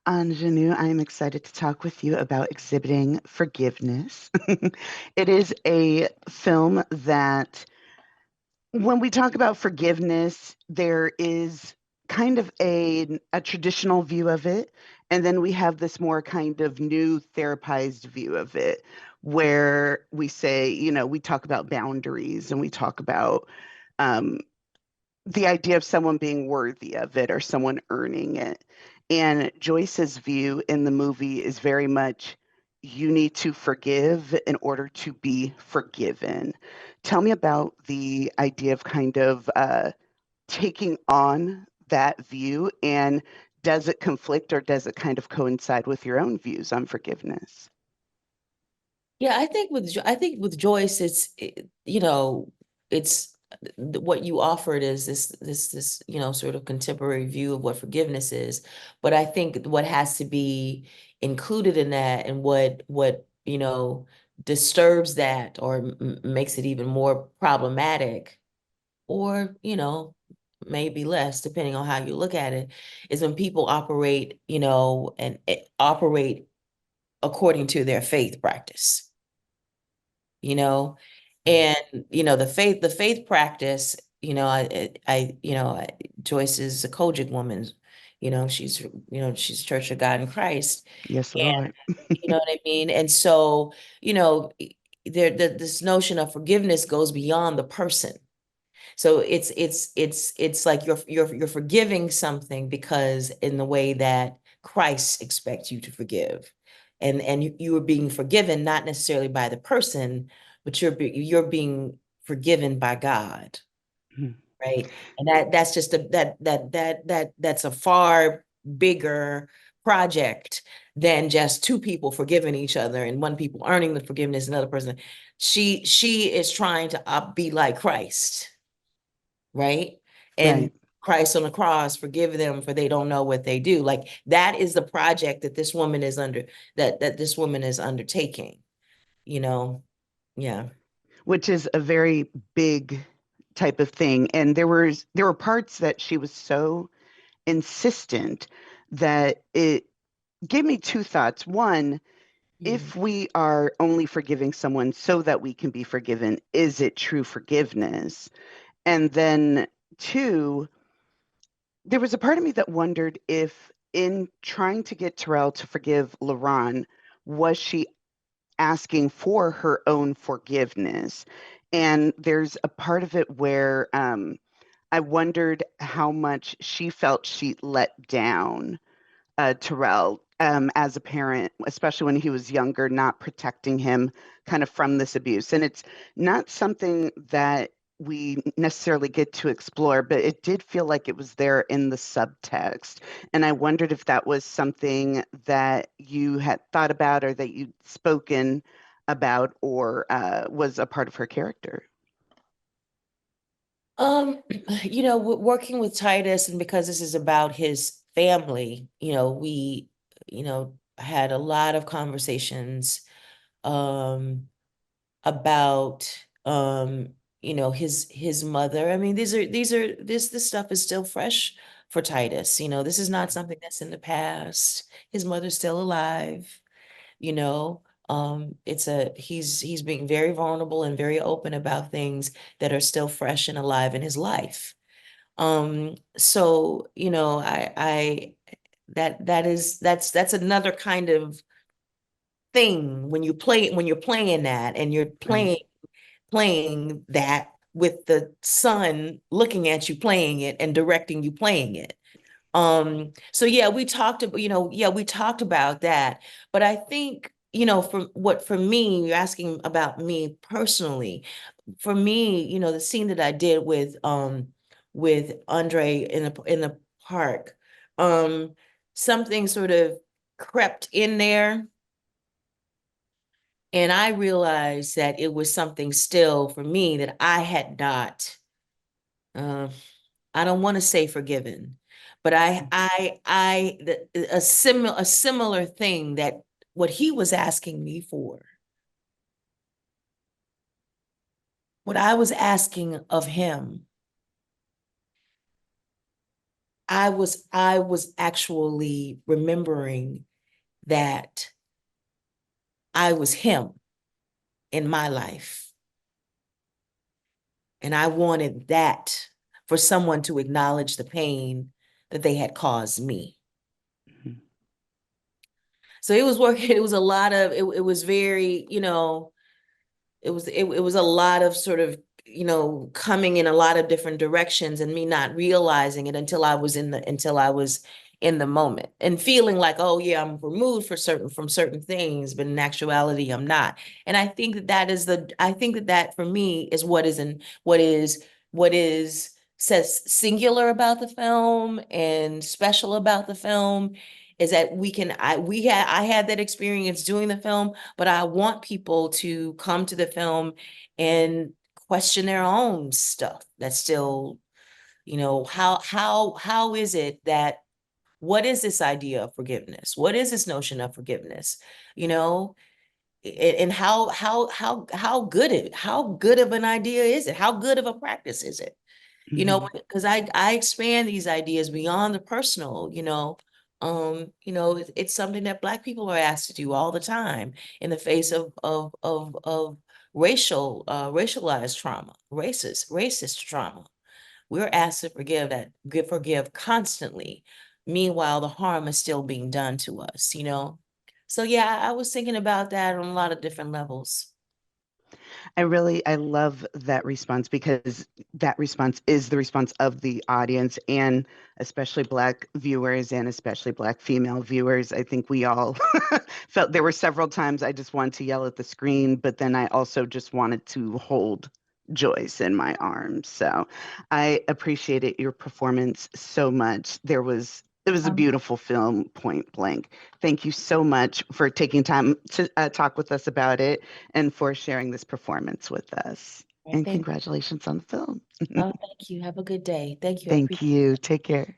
Aunjanue, I am excited to talk with you about exhibiting forgiveness. It is a film that, when we talk about forgiveness, there is kind of a traditional view of it. And then we have this more kind of new therapized view of it, where we say, we talk about boundaries and we talk about um, the idea of someone being worthy of it or someone earning it. And Joyce's view in the movie is very much you need to forgive in order to be forgiven. Tell me about the idea of kind of taking on that view, and does it conflict or does it kind of coincide with your own views on forgiveness? Yeah, I think with Joyce, it's what you offered is this sort of contemporary view of what forgiveness is. But I think what has to be included in that and what disturbs that or makes it even more problematic, or maybe less, depending on how you look at it, is when people operate, and operate according to their faith practice you know and the faith practice. Joyce is a Kojic woman. She's Church of God in Christ. Yes, And Lord. you know what I mean? And so, you know this notion of forgiveness goes beyond the person. So it's like you're forgiving something because in the way that Christ expects you to forgive. And you are being forgiven not necessarily by the person, but you're being forgiven by God, right? And that's just that's a far bigger project than just two people forgiving each other and one people earning the forgiveness, another person. She is trying to be like Christ, right? And Right. Christ on the cross, forgive them for they don't know what they do. Like that is the project that this woman is undertaking, you know. Yeah. Which is a very big type of thing. And there were parts that she was so insistent that it gave me two thoughts. One, Mm. if we are only forgiving someone so that we can be forgiven, is it true forgiveness? And then two, there was a part of me that wondered if in trying to get Tarrell to forgive LaRon, was she asking for her own forgiveness? And there's a part of it where I wondered how much she felt she let down Tarrell as a parent, especially when he was younger, not protecting him kind of from this abuse. And it's not something that we necessarily get to explore, but it did feel like it was there in the subtext. And I wondered if that was something that you had thought about or that you'd spoken about or was a part of her character. Um, working with Titus, and because this is about his family, we, had a lot of conversations um about his mother. I mean, this stuff is still fresh for Titus. This is not something that's in the past. His mother's still alive. you know he's being very vulnerable and very open about things that are still fresh and alive in his life. So I that's another kind of thing when you're playing that, and you're Right. playing that with the son looking at you playing it and directing you playing it. So yeah, we talked about that. But I think, for me, you're asking about me personally. For me, the scene that I did with Andre in the park, um, something sort of crept in there, and I realized that it was something still for me that I had not, uh, I don't want to say forgiven, but a similar thing, that what he was asking me for, what I was asking of him, I was actually remembering that I was him in my life. And I wanted that for someone to acknowledge the pain that they had caused me. Mhm. So it was working. It was a lot of, it was very, it was a lot of sort of, coming in a lot of different directions and me not realizing it until I was in the moment and feeling like, oh yeah, I'm removed from certain things, but in actuality, I'm not. And I think I think that for me is what is says singular about the film and special about the film is that I had that experience doing the film, but I want people to come to the film and question their own stuff. That's still, how is it that what is this idea of forgiveness? What is this notion of forgiveness? You know, and how good of an idea is it? How good of a practice is it? Mhm. Because I expand these ideas beyond the personal, it's something that Black people are asked to do all the time in the face of racialized trauma, racist trauma. We're asked to forgive constantly. Meanwhile, the harm is still being done to us. So yeah, I was thinking about that on a lot of different levels. I love that response because that response is the response of the audience and especially Black viewers and especially Black female viewers. I think we all felt there were several times I just wanted to yell at the screen, but then I also just wanted to hold Joyce in my arms. So I appreciated your performance so much. It was a Um, beautiful film, point blank. Thank you so much for taking time to talk with us about it and for sharing this performance with us. I And think, congratulations on the film. oh, thank you. Have a good day. Thank you. I Thank appreciate you. Take care.